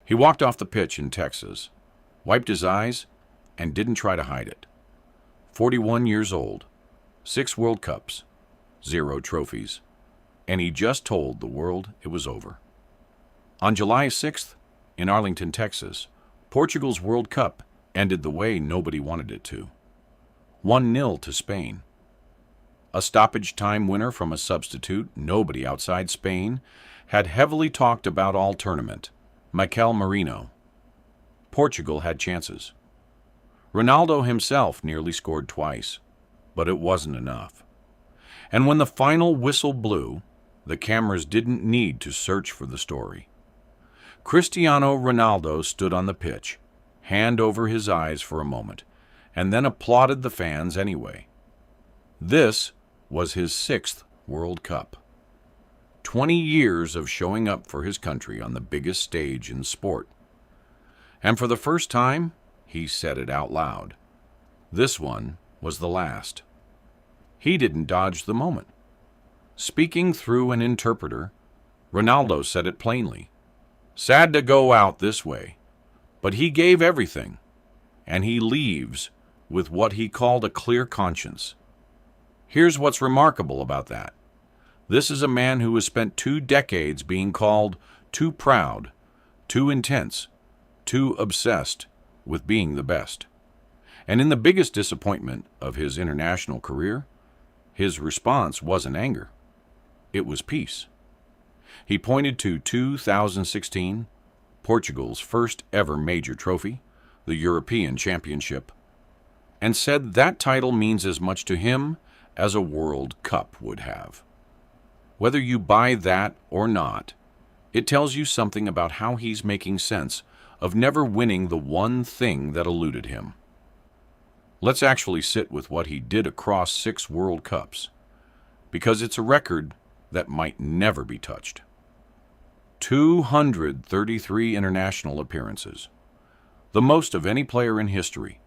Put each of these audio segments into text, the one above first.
He walked off the pitch in Texas, wiped his eyes, and didn't try to hide it. 41 years old, 6 World Cups, 0 trophies, and he just told the world it was over. On July 6th, in Arlington, Texas, Portugal's World Cup ended the way nobody wanted it to. 1-0 to Spain. A stoppage time winner from a substitute nobody outside Spain had heavily talked about all tournament, Mikel Merino. Portugal had chances. Ronaldo himself nearly scored twice, but it wasn't enough. And when the final whistle blew, the cameras didn't need to search for the story. Cristiano Ronaldo stood on the pitch, hand over his eyes for a moment, and then applauded the fans anyway. This was his 6th World Cup. 20 years of showing up for his country on the biggest stage in sport. And for the first time, he said it out loud. This one was the last. He didn't dodge the moment. Speaking through an interpreter, Ronaldo said it plainly. Sad to go out this way, but he gave everything, and he leaves with what he called a clear conscience. Here's what's remarkable about that. This is a man who has spent 2 decades being called too proud, too intense, too obsessed with being the best. And in the biggest disappointment of his international career, his response wasn't anger. It was peace. He pointed to 2016, Portugal's first ever major trophy, the European Championship, and said that title means as much to him as a World Cup would have. Whether you buy that or not, it tells you something about how he's making sense of never winning the one thing that eluded him. Let's actually sit with what he did across 6 World Cups, because it's a record that might never be touched. 233 international appearances, the most of any player in history.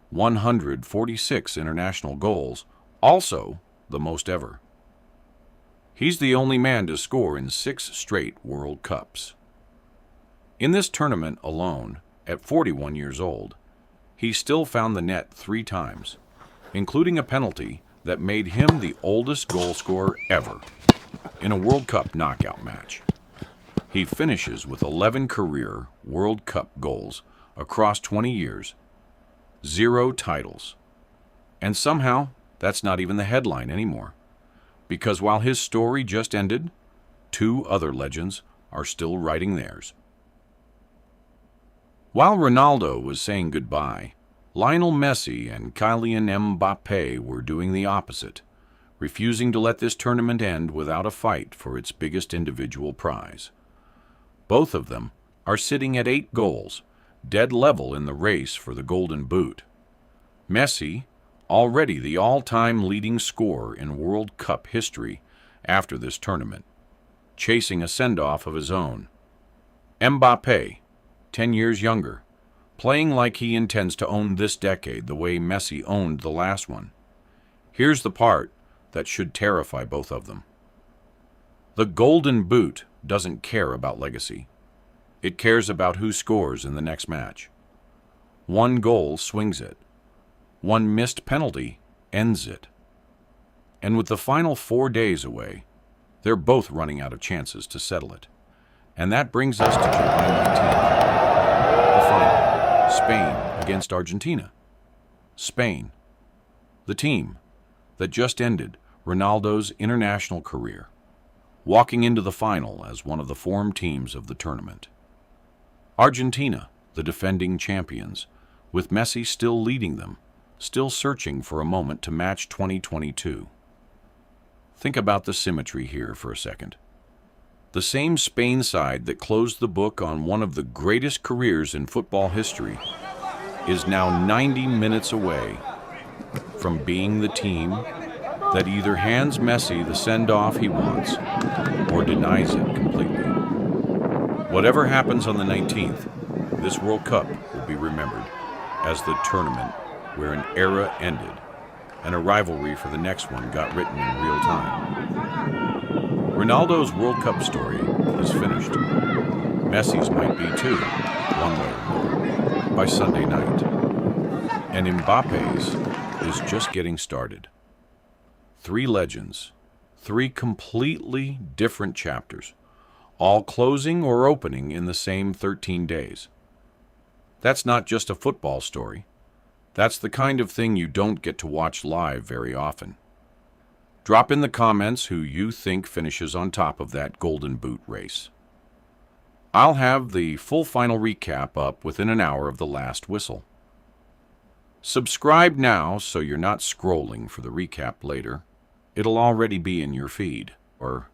146 international goals, also the most ever. He's the only man to score in 6 straight World Cups. In this tournament alone, at 41 years old, he still found the net 3 times, including a penalty that made him the oldest goal scorer ever in a World Cup knockout match. He finishes with 11 career World Cup goals across 20 years, 0 titles. And somehow, that's not even the headline anymore, because while his story just ended, 2 other legends are still writing theirs. While Ronaldo was saying goodbye, Lionel Messi and Kylian Mbappé were doing the opposite, refusing to let this tournament end without a fight for its biggest individual prize. Both of them are sitting at 8 goals, dead level in the race for the Golden Boot. Messi, already the all-time leading scorer in World Cup history after this tournament, chasing a send-off of his own. Mbappé, 10 years younger, playing like he intends to own this decade the way Messi owned the last one. Here's the part that should terrify both of them. The Golden Boot doesn't care about legacy. It cares about who scores in the next match. 1 goal swings it. 1 missed penalty ends it. And with the final 4 days away, they're both running out of chances to settle it. And that brings us to July 19th. The final, Spain against Argentina. Spain, the team that just ended Ronaldo's international career, walking into the final as one of the form teams of the tournament. Argentina, the defending champions, with Messi still leading them, still searching for a moment to match 2022. Think about the symmetry here for a second. The same Spain side that closed the book on one of the greatest careers in football history is now 90 minutes away from being the team that either hands Messi the send-off he wants or denies it completely. Whatever happens on the 19th, this World Cup will be remembered as the tournament where an era ended and a rivalry for the next one got written in real time. Ronaldo's World Cup story is finished. Messi's might be too, one way or another, by Sunday night. And Mbappe's is just getting started. 3 legends, 3 completely different chapters, all closing or opening in the same 13 days. That's not just a football story. That's the kind of thing you don't get to watch live very often. Drop in the comments who you think finishes on top of that golden boot race. I'll have the full final recap up within an hour of the last whistle. Subscribe now so you're not scrolling for the recap later. It'll already be in your feed, or